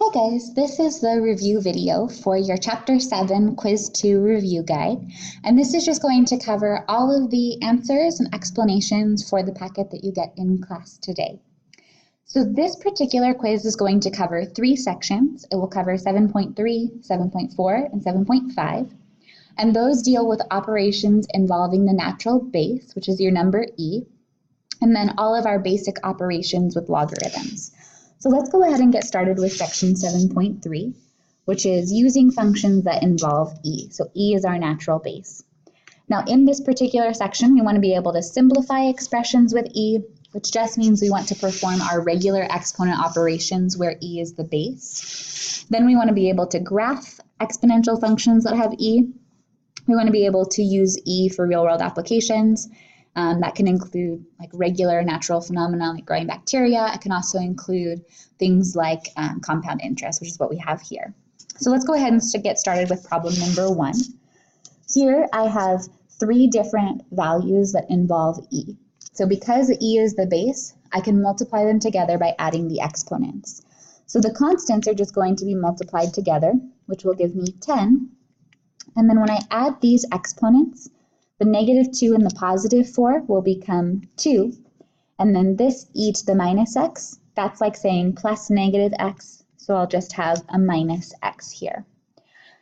Hi guys, this is the review video for your Chapter 7 Quiz 2 review guide, and this is just going to cover all of the answers and explanations for the packet that you get in class today. So this particular quiz is going to cover 3 sections. It will cover 7.3, 7.4, and 7.5, and those deal with operations involving the natural base, which is your number e, and then all of our basic operations with logarithms. So let's go ahead and get started with section 7.3, which is using functions that involve e. So e is our natural base. Now in this particular section, we want to be able to simplify expressions with e, which just means we want to perform our regular exponent operations where e is the base. Then we want to be able to graph exponential functions that have e. We want to be able to use e for real-world applications. That can include like regular natural phenomena like growing bacteria. It can also include things like compound interest, which is what we have here. So let's go ahead and get started with problem number 1. Here I have 3 different values that involve e. So because e is the base, I can multiply them together by adding the exponents. So the constants are just going to be multiplied together, which will give me 10. And then when I add these exponents, the negative 2 and the positive 4 will become 2. And then this e to the minus x, that's like saying plus negative x, so I'll just have a minus x here.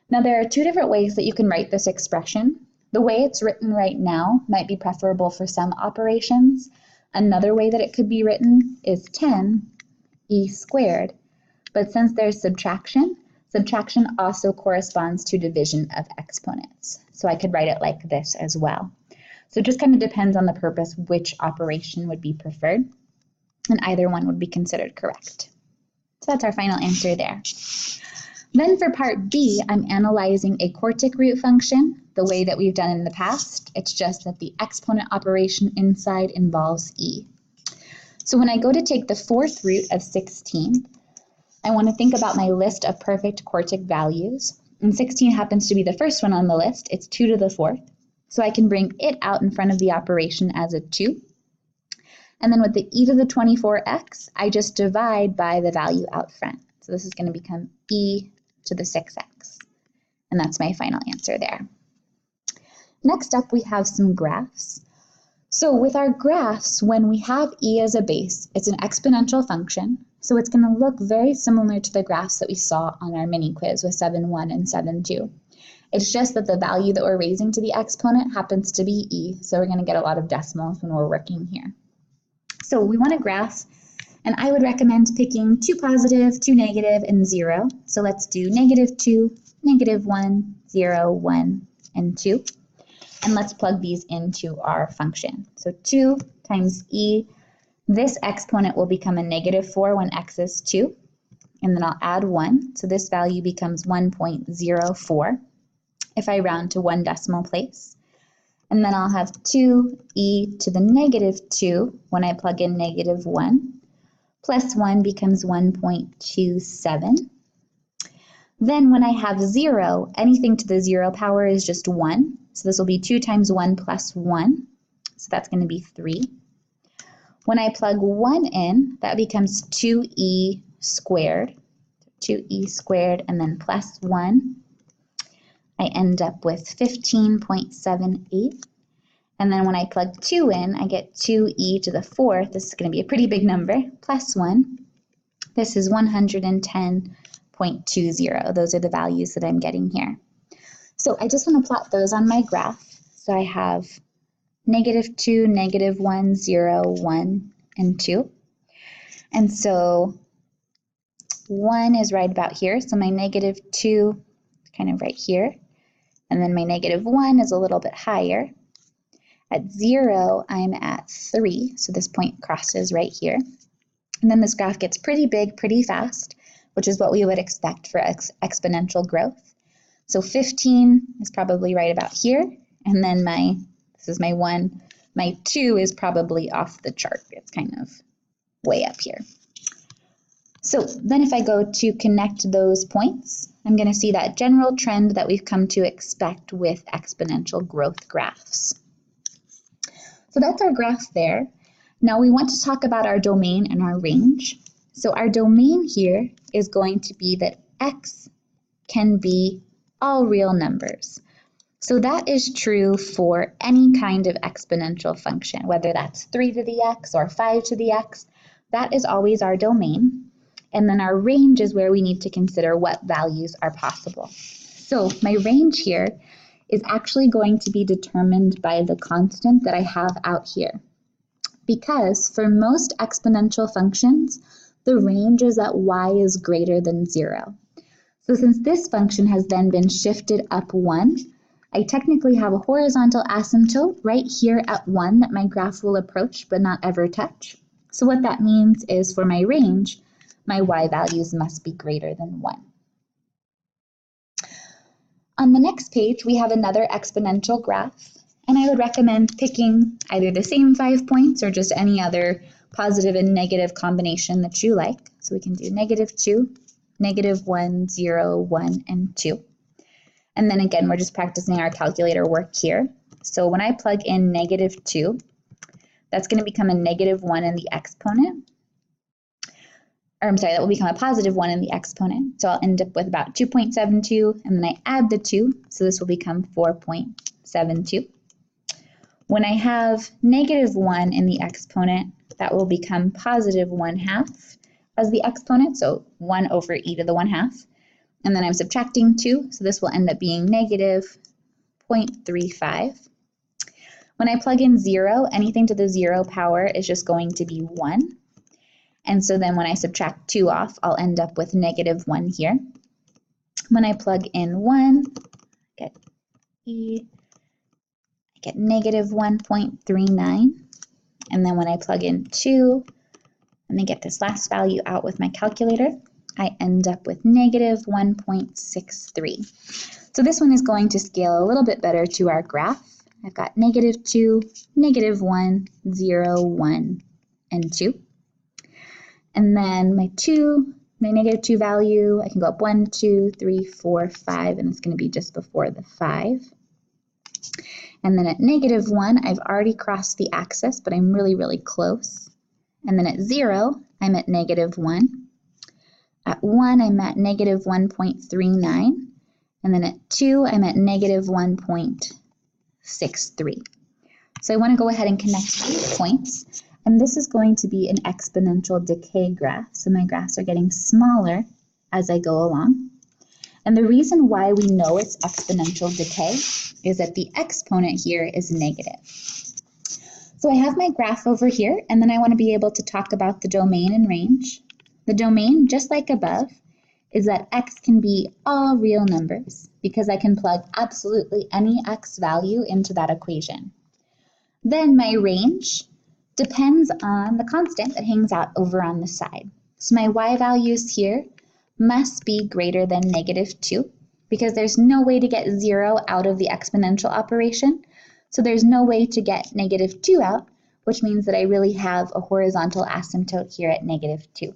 Now there are 2 different ways that you can write this expression. The way it's written right now might be preferable for some operations. Another way that it could be written is 10e squared. But since there's subtraction also corresponds to division of exponents. So I could write it like this as well. So it just kind of depends on the purpose which operation would be preferred, and either one would be considered correct. So that's our final answer there. Then for part B, I'm analyzing a quartic root function the way that we've done in the past. It's just that the exponent operation inside involves e. So when I go to take the 4th root of 16, I want to think about my list of perfect quartic values. And 16 happens to be the first one on the list. It's 2 to the 4th. So I can bring it out in front of the operation as a 2. And then with the e to the 24x, I just divide by the value out front. So this is going to become e to the 6x. And that's my final answer there. Next up, we have some graphs. So with our graphs, when we have e as a base, it's an exponential function. So it's going to look very similar to the graphs that we saw on our mini quiz with 7.1 and 7.2. It's just that the value that we're raising to the exponent happens to be e, so we're going to get a lot of decimals when we're working here. So we want to graph, and I would recommend picking 2 positive, 2 negative, and 0. So let's do -2, -1, 0, 1, and 2. And let's plug these into our function. So 2 times e. This exponent will become a -4 when x is 2, and then I'll add 1, so this value becomes 1.04 if I round to 1 decimal place. And then I'll have 2e to the -2 when I plug in -1, plus 1 becomes 1.27. Then when I have 0, anything to the 0 power is just 1, so this will be 2 times 1 plus 1, so that's going to be 3. When I plug 1 in, that becomes 2e squared. 2e squared and then plus 1. I end up with 15.78. And then when I plug 2 in, I get 2e to the 4th. This is going to be a pretty big number, plus 1. This is 110.20. Those are the values that I'm getting here. So I just want to plot those on my graph. So I have -2, -1, 0, 1, and 2. And so 1 is right about here. So my -2 is kind of right here. And then my -1 is a little bit higher. At 0, I'm at 3. So this point crosses right here. And then this graph gets pretty big pretty fast, which is what we would expect for exponential growth. So 15 is probably right about here. And then this is my 1. My 2 is probably off the chart. It's kind of way up here. So then if I go to connect those points, I'm going to see that general trend that we've come to expect with exponential growth graphs. So that's our graph there. Now we want to talk about our domain and our range. So our domain here is going to be that x can be all real numbers. So that is true for any kind of exponential function, whether that's 3 to the x or 5 to the x. That is always our domain. And then our range is where we need to consider what values are possible. So my range here is actually going to be determined by the constant that I have out here. Because for most exponential functions, the range is that y is greater than 0. So since this function has then been shifted up 1, I technically have a horizontal asymptote right here at 1 that my graph will approach but not ever touch. So what that means is for my range, my y values must be greater than 1. On the next page, we have another exponential graph, and I would recommend picking either the same 5 points or just any other positive and negative combination that you like. So we can do -2, -1, 0, 1, and 2. And then again, we're just practicing our calculator work here. So when I plug in -2, that's going to become a -1 in the exponent. Or I'm sorry, that will become a +1 in the exponent. So I'll end up with about 2.72, and then I add the 2, so this will become 4.72. When I have -1 in the exponent, that will become +1/2 as the exponent, so 1 over e to the 1/2. And then I'm subtracting 2, so this will end up being -0.35. When I plug in 0, anything to the 0 power is just going to be 1. And so then when I subtract 2 off, I'll end up with -1 here. When I plug in 1, get e, I get -1.39. And then when I plug in 2, let me get this last value out with my calculator, I end up with -1.63. So this one is going to scale a little bit better to our graph. I've got -2, -1, 0, 1, and 2. And then my -2 value, I can go up 1, 2, 3, 4, 5, and it's going to be just before the 5. And then at -1, I've already crossed the axis, but I'm really, really close. And then at 0, I'm at -1. At 1, I'm at -1.39. And then at 2, I'm at -1.63. So I want to go ahead and connect these points. And this is going to be an exponential decay graph. So my graphs are getting smaller as I go along. And the reason why we know it's exponential decay is that the exponent here is negative. So I have my graph over here, and then I want to be able to talk about the domain and range. The domain, just like above, is that x can be all real numbers because I can plug absolutely any x value into that equation. Then my range depends on the constant that hangs out over on the side. So my y values here must be greater than -2 because there's no way to get 0 out of the exponential operation. So there's no way to get -2 out, which means that I really have a horizontal asymptote here at -2.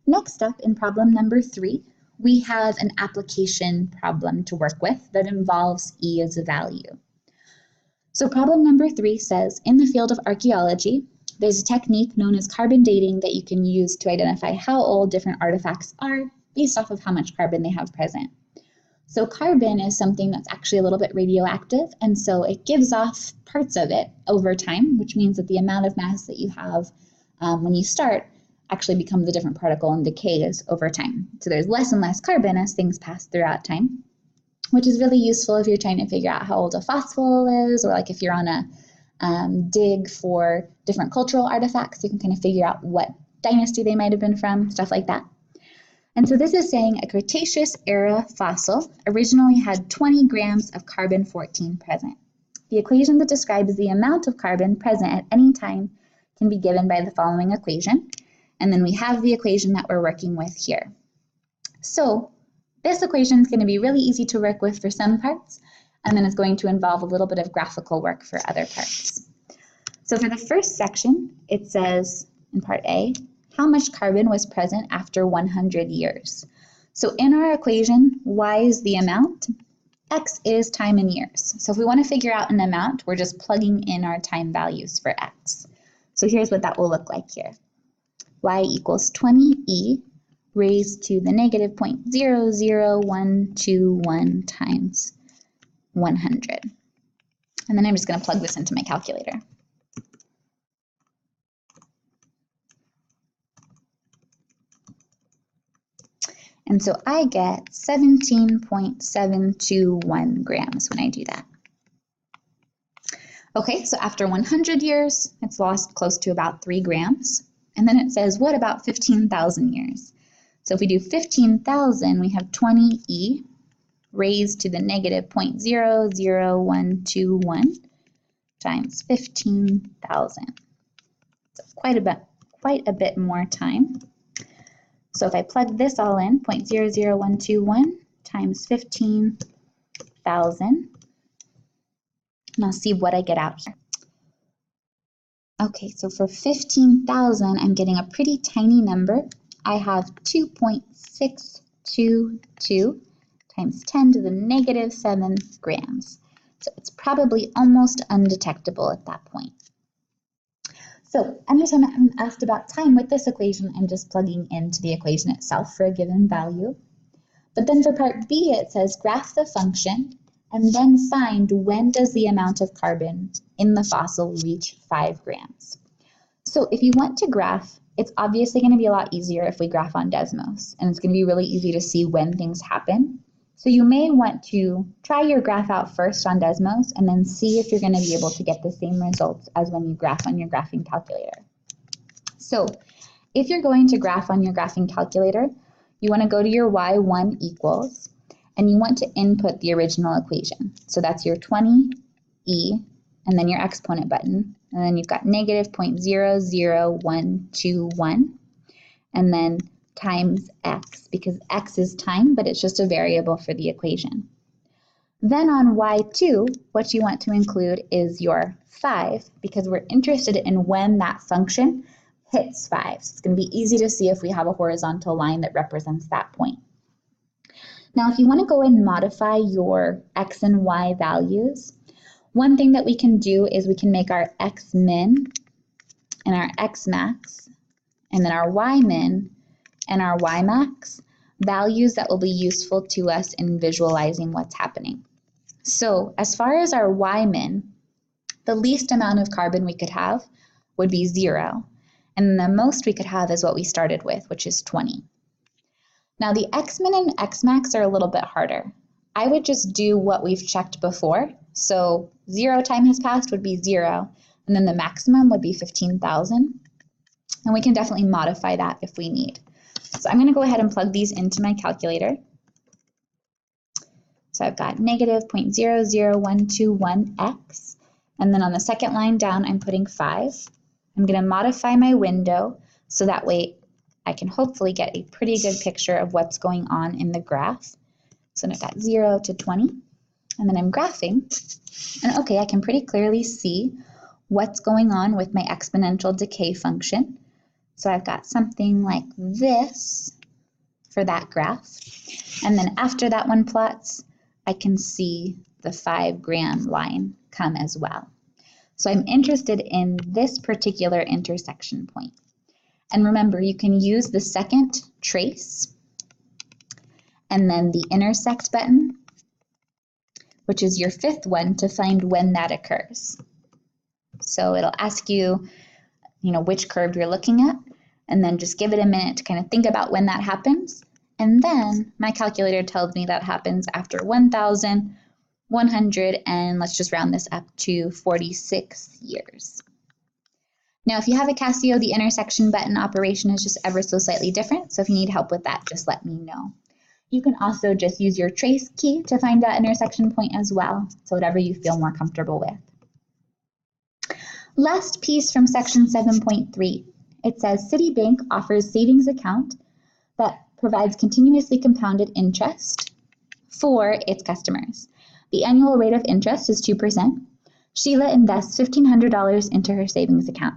Next up, in problem number 3, we have an application problem to work with that involves e as a value. So problem number 3 says, in the field of archaeology, there's a technique known as carbon dating that you can use to identify how old different artifacts are based off of how much carbon they have present. So carbon is something that's actually a little bit radioactive, and so it gives off parts of it over time, which means that the amount of mass that you have when you start actually becomes a different particle and decays over time. So there's less and less carbon as things pass throughout time, which is really useful if you're trying to figure out how old a fossil is, or like if you're on a dig for different cultural artifacts, you can kind of figure out what dynasty they might have been from, stuff like that. And so this is saying a Cretaceous era fossil originally had 20 grams of carbon-14 present. The equation that describes the amount of carbon present at any time can be given by the following equation. And then we have the equation that we're working with here. So this equation is going to be really easy to work with for some parts, and then it's going to involve a little bit of graphical work for other parts. So for the first section, it says in part A, how much carbon was present after 100 years? So in our equation, y is the amount, x is time in years. So if we want to figure out an amount, we're just plugging in our time values for x. So here's what that will look like here. y equals 20e raised to the negative 0.00121 times 100. And then I'm just going to plug this into my calculator. And so I get 17.721 grams when I do that. Okay, so after 100 years, it's lost close to about 3 grams. And then it says, what about 15,000 years? So if we do 15,000, we have 20e raised to the negative 0.00121 times 15,000. So quite a bit more time. So if I plug this all in, 0.00121 times 15,000, and I'll see what I get out here. Okay, so for 15,000, I'm getting a pretty tiny number. I have 2.622 times 10 to the negative 7 grams. So it's probably almost undetectable at that point. So anytime I'm asked about time with this equation, I'm just plugging into the equation itself for a given value. But then for part B, it says graph the function and then find when does the amount of carbon in the fossil reach 5 grams. So if you want to graph, it's obviously going to be a lot easier if we graph on Desmos, and it's going to be really easy to see when things happen. So you may want to try your graph out first on Desmos and then see if you're going to be able to get the same results as when you graph on your graphing calculator. So if you're going to graph on your graphing calculator, you want to go to your y1 equals, and you want to input the original equation. So that's your 20e, and then your exponent button, and then you've got negative 0.00121, and then times x, because x is time, but it's just a variable for the equation. Then on y2, what you want to include is your 5, because we're interested in when that function hits 5. So it's going to be easy to see if we have a horizontal line that represents that point. Now, if you want to go and modify your x and y values, one thing that we can do is we can make our x min and our x max, and then our y min and our y max values that will be useful to us in visualizing what's happening. So as far as our y min, the least amount of carbon we could have would be 0, and the most we could have is what we started with, which is 20. Now the x min and x max are a little bit harder. I would just do what we've checked before. So 0 time has passed would be 0, and then the maximum would be 15,000. And we can definitely modify that if we need. So I'm going to go ahead and plug these into my calculator. So I've got negative 0.00121x, and then on the second line down, I'm putting 5. I'm going to modify my window so that way I can hopefully get a pretty good picture of what's going on in the graph. So I've got 0 to 20, and then I'm graphing, and okay, I can pretty clearly see what's going on with my exponential decay function. So I've got something like this for that graph. And then after that one plots, I can see the 5 gram line come as well. So I'm interested in this particular intersection point. And remember, you can use the second trace and then the intersect button, which is your 5th one, to find when that occurs. So it'll ask you, which curve you're looking at, and then just give it a minute to kind of think about when that happens. And then my calculator tells me that happens after 1,100, and let's just round this up to 46 years. Now, if you have a Casio, the intersection button operation is just ever so slightly different. So if you need help with that, just let me know. You can also just use your trace key to find that intersection point as well. So whatever you feel more comfortable with. Last piece from section 7.3. It says Citibank offers savings account that provides continuously compounded interest for its customers. The annual rate of interest is 2%. Sheila invests $1,500 into her savings account.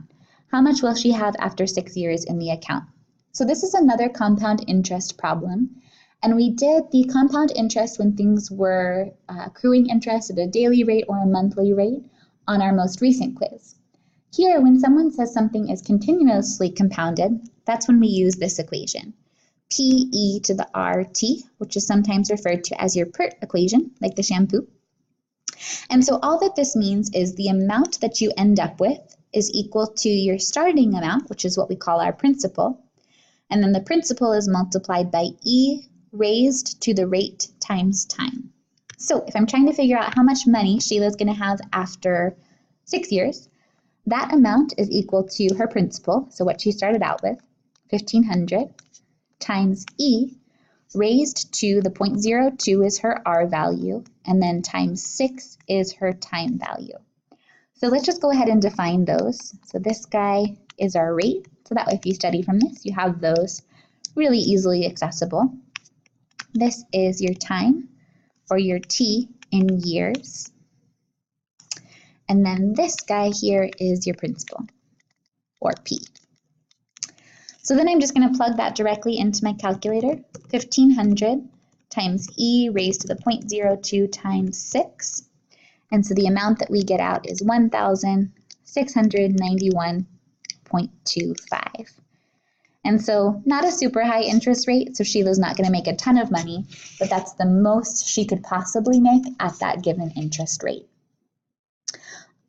How much will she have after 6 years in the account? So this is another compound interest problem. And we did the compound interest when things were accruing interest at a daily rate or a monthly rate on our most recent quiz. Here, when someone says something is continuously compounded, that's when we use this equation. P(e) to the RT, which is sometimes referred to as your PERT equation, like the shampoo. And so all that this means is the amount that you end up with is equal to your starting amount, which is what we call our principal. And then the principal is multiplied by e raised to the rate times time. So if I'm trying to figure out how much money Sheila's going to have after 6 years, that amount is equal to her principal, so what she started out with, 1,500, times e raised to the 0.02 is her r value, and then times 6 is her time value. So let's just go ahead and define those. So this guy is our rate, so that way if you study from this, you have those really easily accessible. This is your time, or your t in years. And then this guy here is your principal, or p. So then I'm just going to plug that directly into my calculator. 1,500 times e raised to the 0.02 times 6. And so the amount that we get out is 1,691.25. And so not a super high interest rate, so Sheila's not going to make a ton of money, but that's the most she could possibly make at that given interest rate.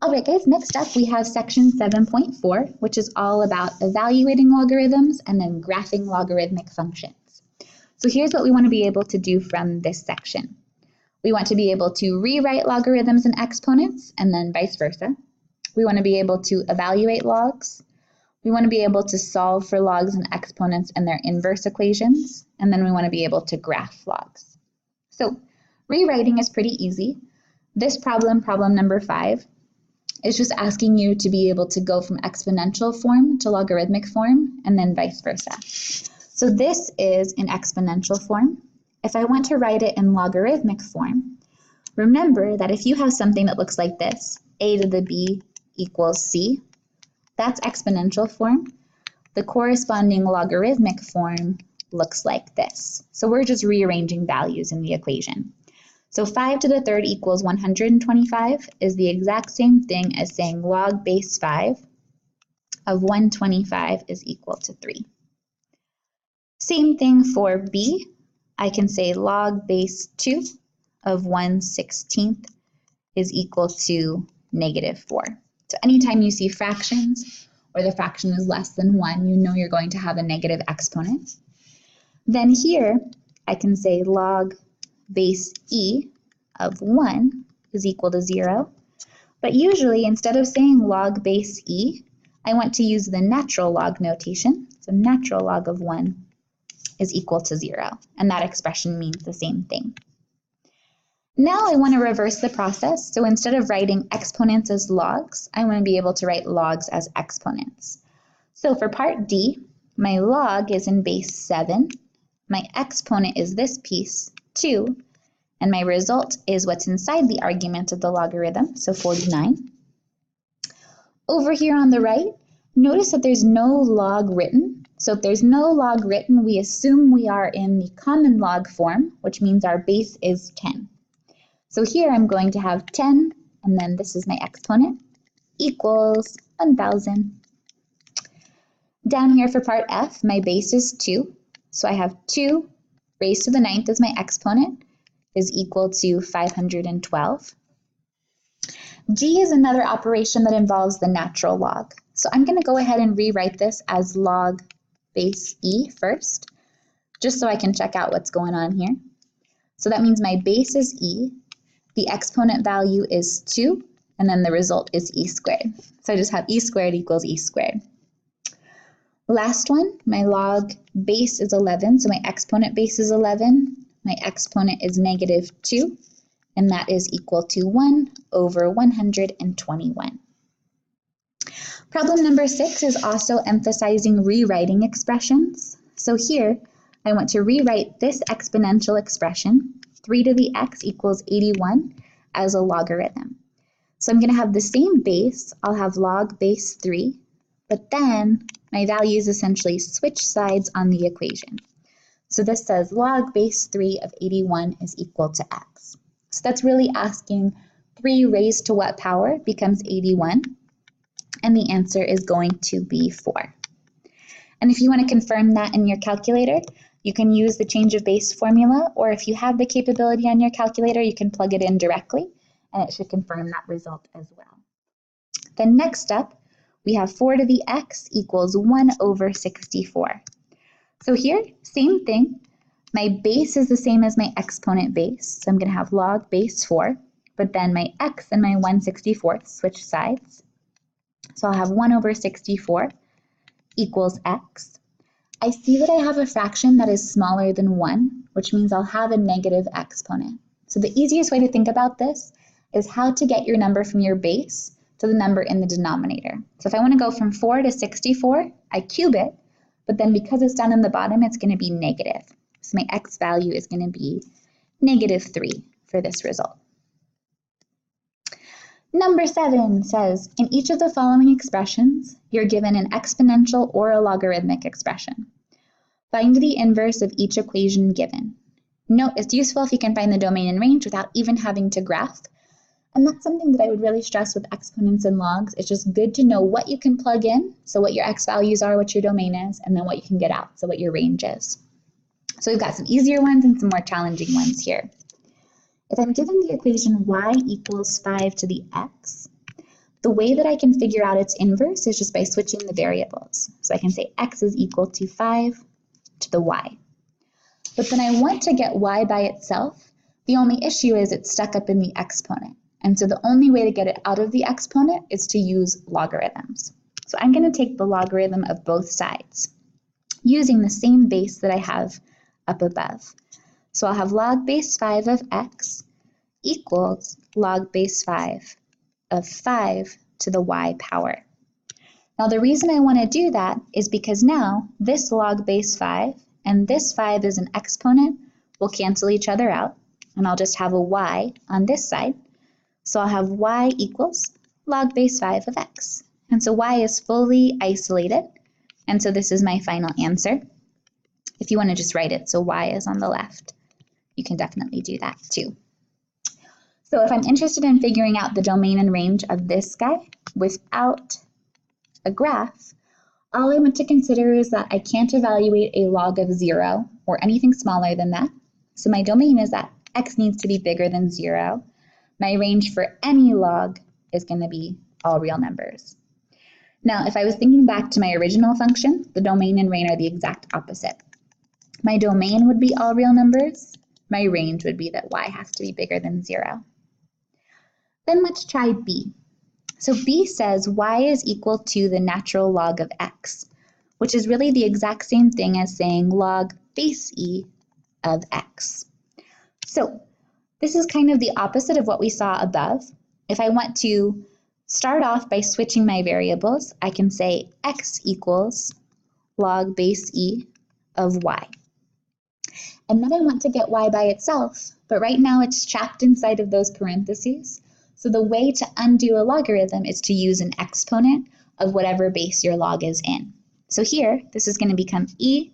All right, guys, next up we have section 7.4, which is all about evaluating logarithms and then graphing logarithmic functions. So here's what we want to be able to do from this section. We want to be able to rewrite logarithms and exponents, and then vice versa. We want to be able to evaluate logs. We want to be able to solve for logs and exponents and their inverse equations, and then we want to be able to graph logs. So rewriting is pretty easy. This problem, problem number 5, is just asking you to be able to go from exponential form to logarithmic form, and then vice versa. So this is in exponential form. If I want to write it in logarithmic form, remember that if you have something that looks like this, a to the b equals c, that's exponential form. The corresponding logarithmic form looks like this. So we're just rearranging values in the equation. So 5 to the third equals 125 is the exact same thing as saying log base 5 of 125 is equal to 3. Same thing for b. I can say log base 2 of 1/16 is equal to -4. So anytime you see fractions or the fraction is less than 1, you know you're going to have a negative exponent. Then here I can say log base e of 1 is equal to 0. But usually instead of saying log base e, I want to use the natural log notation. So natural log of 1 is equal to 0. And that expression means the same thing. Now I want to reverse the process. So instead of writing exponents as logs, I want to be able to write logs as exponents. So for part D, my log is in base 7. My exponent is this piece, 2. And my result is what's inside the argument of the logarithm, so 49. Over here on the right, notice that there's no log written. So if there's no log written, we assume we are in the common log form, which means our base is 10. So here I'm going to have 10, and then this is my exponent, equals 1,000. Down here for part F, my base is 2. So I have 2 raised to the 9th as my exponent, is equal to 512. G is another operation that involves the natural log. So I'm going to go ahead and rewrite this as log base e first, just so I can check out what's going on here. So that means my base is e, the exponent value is 2, and then the result is e squared. So I just have e squared equals e squared. Last one, my log base is 11, so my exponent base is 11. My exponent is -2, and that is equal to 1 over 121. Problem number 6 is also emphasizing rewriting expressions. So here, I want to rewrite this exponential expression, 3 to the x equals 81, as a logarithm. So I'm going to have the same base. I'll have log base 3, but then my values essentially switch sides on the equation. So this says log base 3 of 81 is equal to x. So that's really asking 3 raised to what power becomes 81. and the answer is going to be 4. And if you want to confirm that in your calculator, you can use the change of base formula, or if you have the capability on your calculator, you can plug it in directly, and it should confirm that result as well. Then next up, we have 4 to the x equals 1 over 64. So here, same thing. My base is the same as my exponent base, so I'm going to have log base 4, but then my x and my 1/64 switch sides. So I'll have 1 over 64 equals x. I see that I have a fraction that is smaller than 1, which means I'll have a negative exponent. So the easiest way to think about this is how to get your number from your base to the number in the denominator. So if I want to go from 4 to 64, I cube it, but then because it's down in the bottom, it's going to be negative. So my x value is going to be -3 for this result. Number 7 says, in each of the following expressions, you're given an exponential or a logarithmic expression. Find the inverse of each equation given. Note, it's useful if you can find the domain and range without even having to graph. And that's something that I would really stress with exponents and logs. It's just good to know what you can plug in, so what your x values are, what your domain is, and then what you can get out, so what your range is. So we've got some easier ones and some more challenging ones here. If I'm given the equation y equals 5 to the x, the way that I can figure out its inverse is just by switching the variables. So I can say x is equal to 5 to the y. But then I want to get y by itself. The only issue is it's stuck up in the exponent. And so the only way to get it out of the exponent is to use logarithms. So I'm going to take the logarithm of both sides using the same base that I have up above. So I'll have log base 5 of x equals log base 5 of 5 to the y power. Now the reason I want to do that is because now this log base 5 and this 5 is an exponent will cancel each other out, and I'll just have a y on this side. So I'll have y equals log base 5 of x. And so y is fully isolated, and so this is my final answer. If you want to just write it so y is on the left, you can definitely do that too. So if I'm interested in figuring out the domain and range of this guy without a graph, all I want to consider is that I can't evaluate a log of 0 or anything smaller than that. So my domain is that x needs to be bigger than 0. My range for any log is going to be all real numbers. Now, if I was thinking back to my original function, the domain and range are the exact opposite. My domain would be all real numbers. My range would be that y has to be bigger than 0. Then let's try b. So b says y is equal to the natural log of x, which is really the exact same thing as saying log base e of x. So this is kind of the opposite of what we saw above. If I want to start off by switching my variables, I can say x equals log base e of y. And then I want to get y by itself, but right now it's trapped inside of those parentheses. So the way to undo a logarithm is to use an exponent of whatever base your log is in. So here, this is going to become e.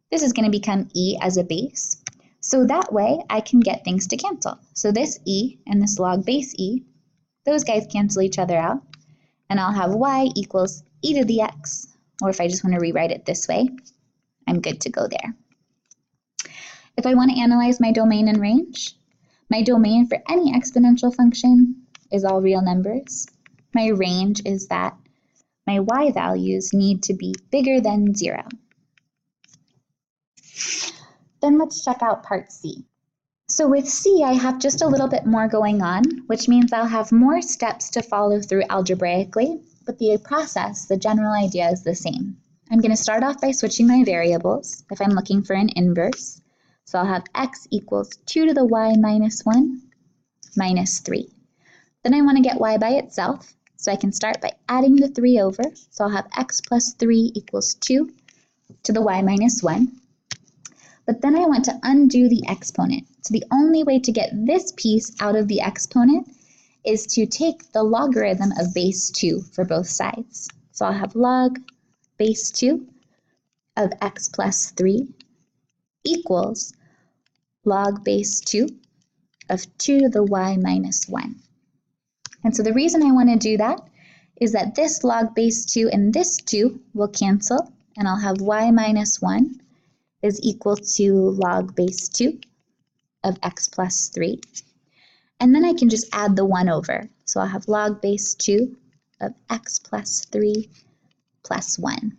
This is going to become e as a base. So that way I can get things to cancel. So this e and this log base e, those guys cancel each other out. And I'll have y equals e to the x. Or if I just want to rewrite it this way, I'm good to go there. If I want to analyze my domain and range, my domain for any exponential function is all real numbers. My range is that my y values need to be bigger than 0. Then let's check out part C. So with C, I have just a little bit more going on, which means I'll have more steps to follow through algebraically, but the process, the general idea is the same. I'm going to start off by switching my variables if I'm looking for an inverse. So I'll have x equals 2 to the y minus 1 minus 3. Then I want to get y by itself, so I can start by adding the 3 over. So I'll have x plus 3 equals 2 to the y minus 1. But then I want to undo the exponent. So the only way to get this piece out of the exponent is to take the logarithm of base 2 for both sides. So I'll have log base 2 of x plus 3 equals log base 2 of 2 to the y minus 1. And so the reason I want to do that is that this log base 2 and this 2 will cancel, and I'll have y minus 1 is equal to log base 2 of x plus 3. And then I can just add the 1 over. So I'll have log base 2 of x plus 3 plus 1.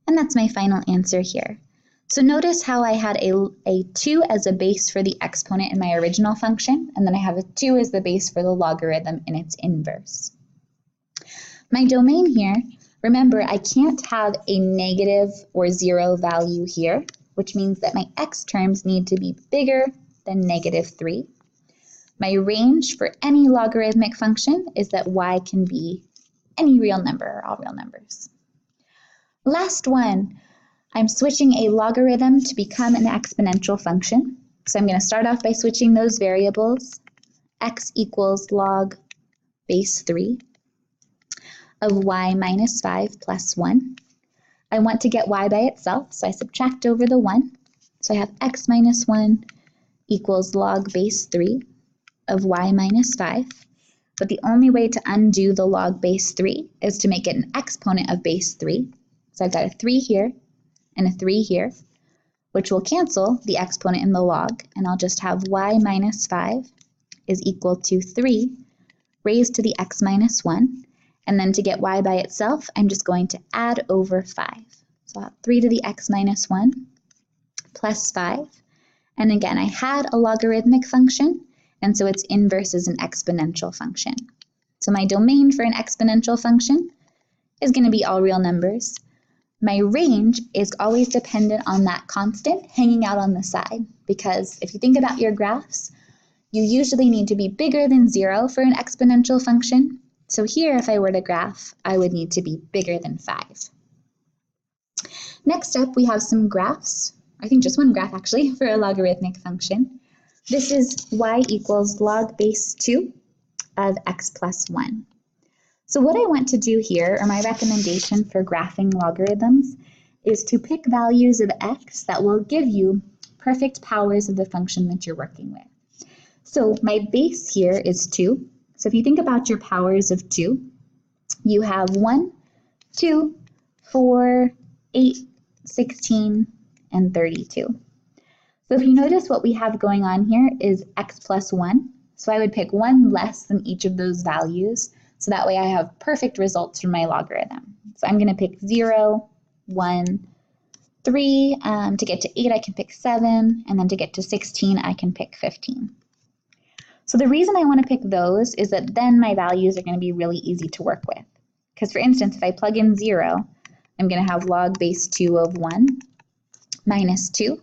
And that's my final answer here. So notice how I had a 2 as a base for the exponent in my original function, and then I have a 2 as the base for the logarithm in its inverse. My domain here, remember, I can't have a negative or 0 value here, which means that my x terms need to be bigger than negative 3. My range for any logarithmic function is that y can be any real number or all real numbers. Last one, I'm switching a logarithm to become an exponential function. So I'm going to start off by switching those variables. X equals log base 3 of y minus 5 plus 1. I want to get y by itself, so I subtract over the 1. So I have x minus 1 equals log base 3 of y minus 5. But the only way to undo the log base 3 is to make it an exponent of base 3. So I've got a 3 here and a 3 here, which will cancel the exponent in the log, and I'll just have y minus 5 is equal to 3 raised to the x minus 1. And then to get y by itself, I'm just going to add over 5. So I'll have 3 to the x minus 1 plus 5. And again, I had a logarithmic function, and so its inverse is an exponential function. So my domain for an exponential function is going to be all real numbers. My range is always dependent on that constant hanging out on the side, because if you think about your graphs, you usually need to be bigger than 0 for an exponential function. So here, if I were to graph, I would need to be bigger than 5. Next up, we have some graphs. I think just one graph actually for a logarithmic function. This is y equals log base 2 of x plus 1. So what I want to do here, or my recommendation for graphing logarithms, is to pick values of x that will give you perfect powers of the function that you're working with. So my base here is 2. So if you think about your powers of 2, you have 1, 2, 4, 8, 16, and 32. So if you notice, what we have going on here is x plus 1. So I would pick 1 less than each of those values. So that way I have perfect results from my logarithm. So I'm going to pick 0, 1, 3. To get to 8, I can pick 7. And then to get to 16, I can pick 15. So the reason I want to pick those is that then my values are going to be really easy to work with. Because for instance, if I plug in 0, I'm going to have log base 2 of 1 minus 2.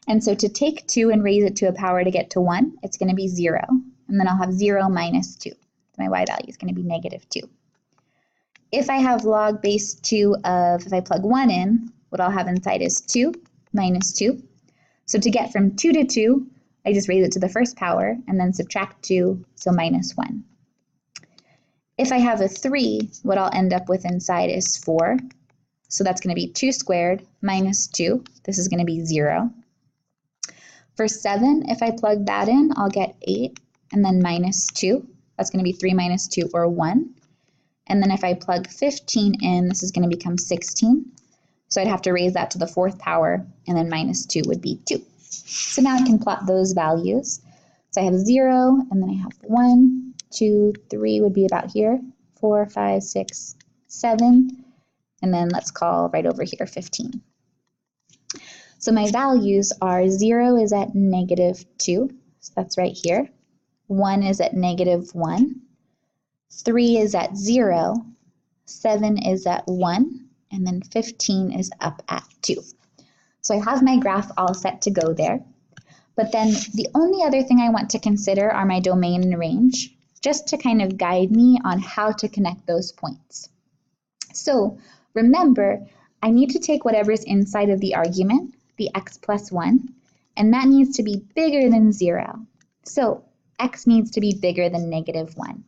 And so to take 2 and raise it to a power to get to 1, it's going to be 0. And then I'll have 0 minus 2. My y value is going to be negative 2. If I have log base 2 of, if I plug 1 in, what I'll have inside is 2 minus 2. So to get from 2 to 2, I just raise it to the first power and then subtract 2, so minus 1. If I have a 3, what I'll end up with inside is 4. So that's going to be 2 squared minus 2. This is going to be 0. For 7, if I plug that in, I'll get 8 and then minus 2. That's going to be 3 minus 2, or 1. And then if I plug 15 in, this is going to become 16. So I'd have to raise that to the 4th power, and then minus 2 would be 2. So now I can plot those values. So I have 0, and then I have 1, 2, 3 would be about here, 4, 5, 6, 7, and then let's call right over here 15. So my values are 0 is at negative 2, so that's right here. 1 is at negative 1. 3 is at 0. 7 is at 1. And then 15 is up at 2. So I have my graph all set to go there. But then the only other thing I want to consider are my domain and range, just to kind of guide me on how to connect those points. So remember, I need to take whatever's inside of the argument, the x plus 1, and that needs to be bigger than 0. So x needs to be bigger than negative 1.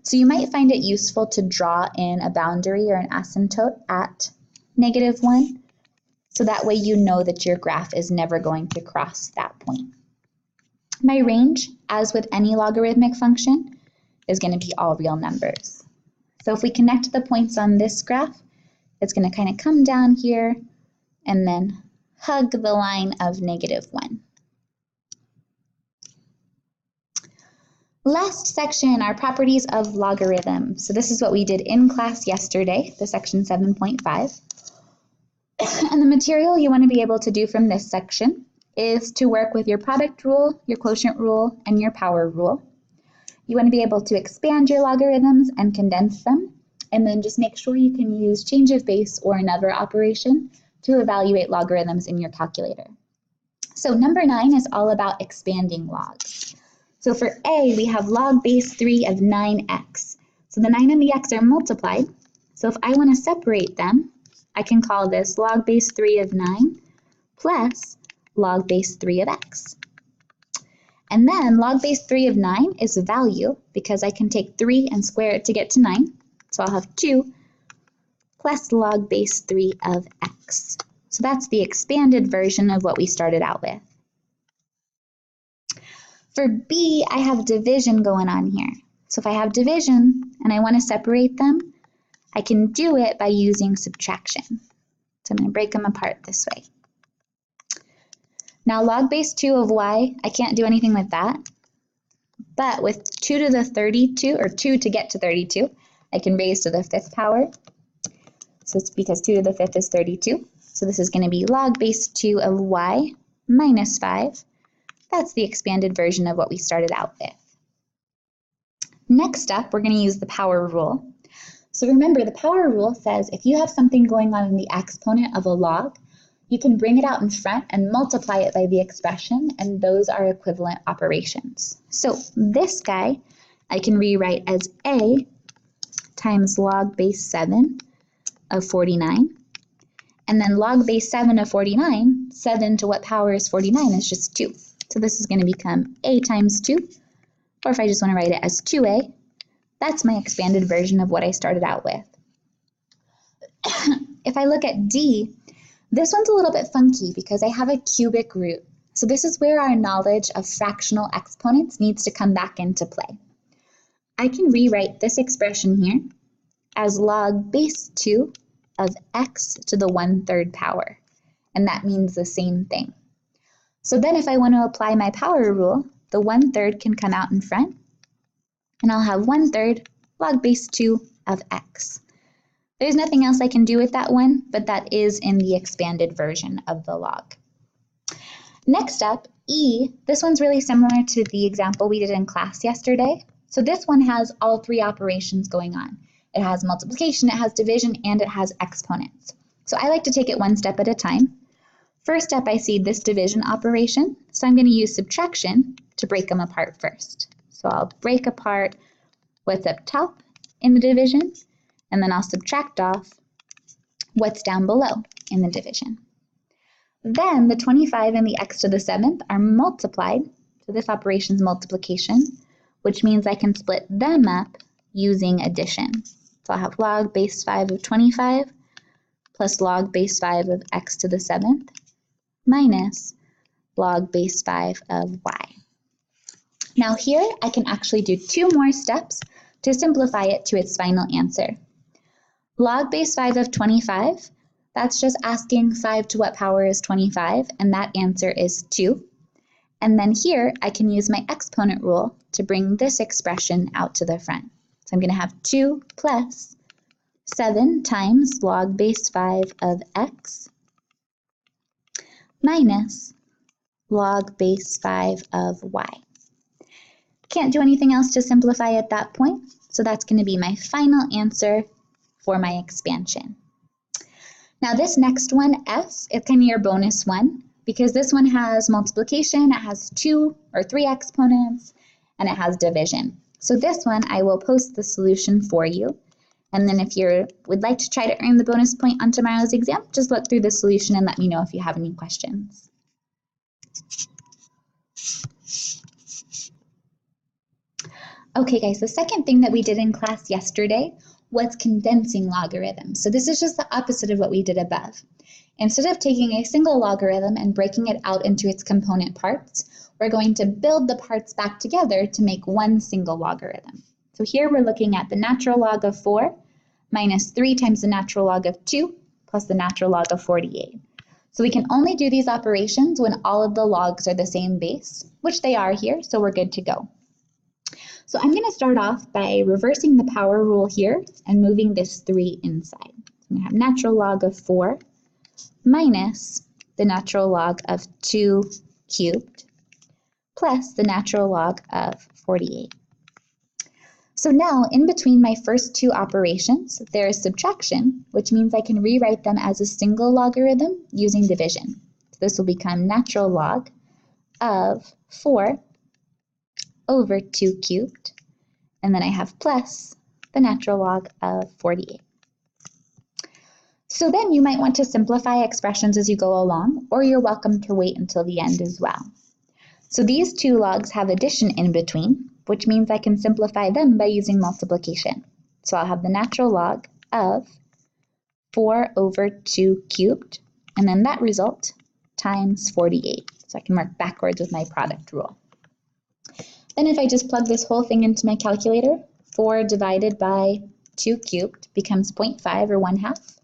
So you might find it useful to draw in a boundary or an asymptote at negative 1. So that way you know that your graph is never going to cross that point. My range, as with any logarithmic function, is going to be all real numbers. So if we connect the points on this graph, it's going to kind of come down here and then hug the line of -1. Last section are properties of logarithms. So this is what we did in class yesterday, the section 7.5. And the material you want to be able to do from this section is to work with your product rule, your quotient rule, and your power rule. You want to be able to expand your logarithms and condense them, and then just make sure you can use change of base or another operation to evaluate logarithms in your calculator. So number 9 is all about expanding logs. So for A, we have log base 3 of 9x. So the 9 and the x are multiplied. So if I want to separate them, I can call this log base 3 of 9 plus log base 3 of x. And then log base 3 of 9 is a value because I can take 3 and square it to get to 9. So I'll have 2 plus log base 3 of x. So that's the expanded version of what we started out with. For B, I have division going on here. So if I have division and I want to separate them, I can do it by using subtraction. So I'm going to break them apart this way. Now log base 2 of y, I can't do anything with that. But with 2 to the 32, or 2 to get to 32, I can raise to the 5th power. So it's because 2 to the 5th is 32. So this is going to be log base 2 of y minus 5. That's the expanded version of what we started out with. Next up, we're going to use the power rule. So remember, the power rule says if you have something going on in the exponent of a log, you can bring it out in front and multiply it by the expression, and those are equivalent operations. So this guy I can rewrite as a times log base 7 of 49. And then log base 7 of 49, 7 to what power is 49 is just 2. So this is going to become a times 2, or if I just want to write it as 2a, that's my expanded version of what I started out with. If I look at D, this one's a little bit funky because I have a cubic root. So this is where our knowledge of fractional exponents needs to come back into play. I can rewrite this expression here as log base 2 of x to the 1/3 power, and that means the same thing. So then if I want to apply my power rule, the 1/3 can come out in front, and I'll have 1/3 log base 2 of x. There's nothing else I can do with that one, but that is in the expanded version of the log. Next up, E, this one's really similar to the example we did in class yesterday. So this one has all 3 operations going on. It has multiplication, it has division, and it has exponents. So I like to take it one step at a time. First up, I see this division operation, so I'm going to use subtraction to break them apart first. So I'll break apart what's up top in the division, and then I'll subtract off what's down below in the division. Then the 25 and the x to the 7th are multiplied, so this operation's multiplication, which means I can split them up using addition. So I'll have log base 5 of 25 plus log base 5 of x to the 7th minus log base 5 of y. Now here I can actually do 2 more steps to simplify it to its final answer. Log base 5 of 25, that's just asking 5 to what power is 25, and that answer is 2. And then here I can use my exponent rule to bring this expression out to the front. So I'm going to have 2 plus 7 times log base 5 of x minus log base 5 of y. Can't do anything else to simplify at that point, so that's going to be my final answer for my expansion. Now this next one, S, it's kind of your bonus one, because this one has multiplication, it has 2 or 3 exponents, and it has division. So this one, I will post the solution for you. And then if you would like to try to earn the bonus point on tomorrow's exam, just look through the solution and let me know if you have any questions. Okay guys, the second thing that we did in class yesterday was condensing logarithms. So this is just the opposite of what we did above. Instead of taking a single logarithm and breaking it out into its component parts, we're going to build the parts back together to make one single logarithm. So here we're looking at the natural log of 4 minus 3 times the natural log of 2 plus the natural log of 48. So we can only do these operations when all of the logs are the same base, which they are here, so we're good to go. So I'm going to start off by reversing the power rule here and moving this 3 inside. So I'm going to have natural log of 4 minus the natural log of 2 cubed plus the natural log of 48. So now, in between my first two operations, there is subtraction, which means I can rewrite them as a single logarithm using division. So this will become natural log of 4 over 2 cubed, and then I have plus the natural log of 48. So then you might want to simplify expressions as you go along, or you're welcome to wait until the end as well. So these two logs have addition in between, which means I can simplify them by using multiplication. So I'll have the natural log of 4 over 2 cubed, and then that result times 48. So I can work backwards with my product rule. Then if I just plug this whole thing into my calculator, 4 divided by 2 cubed becomes 0.5 or 1/2,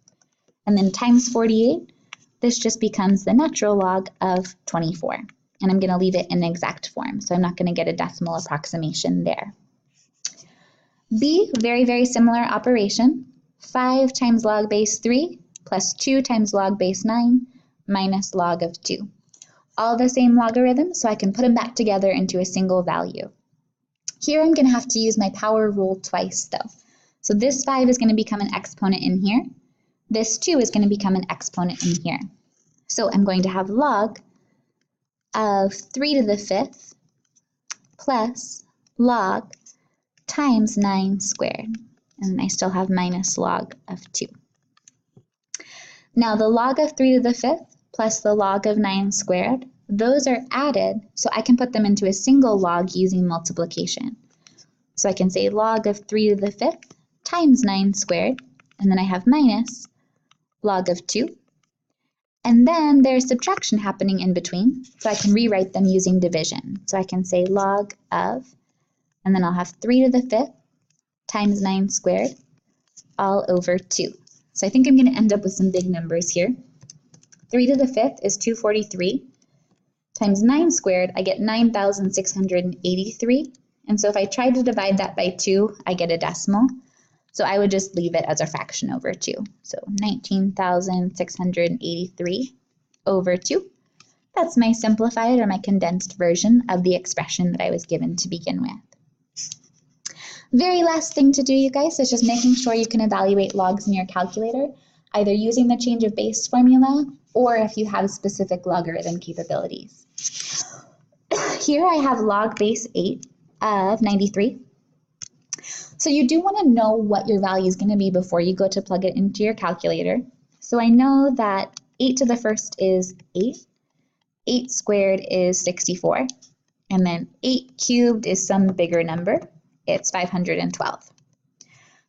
and then times 48, this just becomes the natural log of 24. And I'm going to leave it in exact form, so I'm not going to get a decimal approximation there. B, very, very similar operation. 5 times log base 3 plus 2 times log base 9 minus log of 2. All the same logarithms, so I can put them back together into a single value. Here I'm going to have to use my power rule twice, though. So this 5 is going to become an exponent in here. This 2 is going to become an exponent in here. So I'm going to have log of 3 to the 5th plus log times 9 squared. And I still have minus log of 2. Now the log of 3 to the 5th plus the log of 9 squared, those are added, so I can put them into a single log using multiplication. So I can say log of 3 to the 5th times 9 squared, and then I have minus log of 2. And then there's subtraction happening in between, so I can rewrite them using division. So I can say log of, and then I'll have 3 to the 5th times 9 squared all over 2. So I think I'm going to end up with some big numbers here. 3 to the 5th is 243 times 9 squared, I get 9,683. And so if I try to divide that by 2, I get a decimal. So I would just leave it as a fraction over 2. So 19,683 over 2. That's my simplified or my condensed version of the expression that I was given to begin with. Very last thing to do, you guys, is just making sure you can evaluate logs in your calculator, either using the change of base formula or if you have specific logarithm capabilities. Here I have log base 8 of 93. So you do want to know what your value is going to be before you go to plug it into your calculator. So I know that 8 to the 1st is 8, 8 squared is 64, and then 8 cubed is some bigger number. It's 512.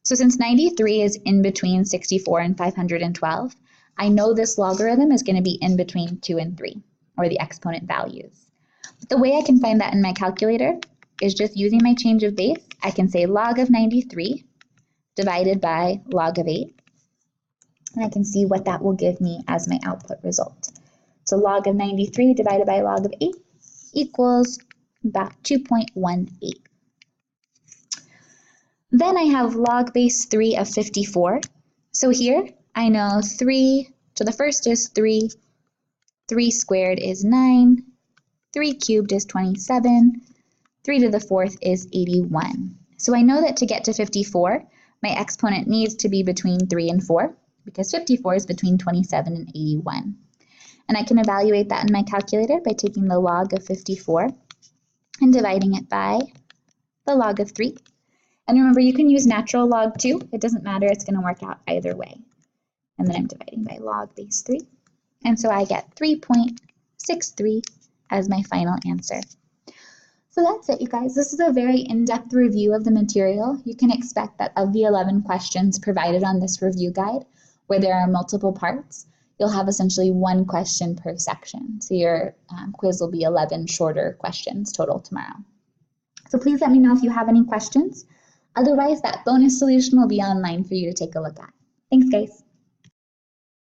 So since 93 is in between 64 and 512, I know this logarithm is going to be in between 2 and 3, or the exponent values. But the way I can find that in my calculator is just using my change of base. I can say log of 93 divided by log of 8, and I can see what that will give me as my output result. So log of 93 divided by log of 8 equals about 2.18. Then I have log base 3 of 54. So here I know 3 to the 1st is 3, 3 squared is 9, 3 cubed is 27, 3 to the 4th is 81. So I know that to get to 54, my exponent needs to be between 3 and 4, because 54 is between 27 and 81. And I can evaluate that in my calculator by taking the log of 54 and dividing it by the log of 3. And remember, you can use natural log too. It doesn't matter, it's going to work out either way. And then I'm dividing by log base 3. And so I get 3.63 as my final answer. So that's it, you guys. This is a very in-depth review of the material. You can expect that of the 11 questions provided on this review guide, where there are multiple parts, you'll have essentially one question per section. So your quiz will be 11 shorter questions total tomorrow. So please let me know if you have any questions. Otherwise, that bonus solution will be online for you to take a look at. Thanks, guys.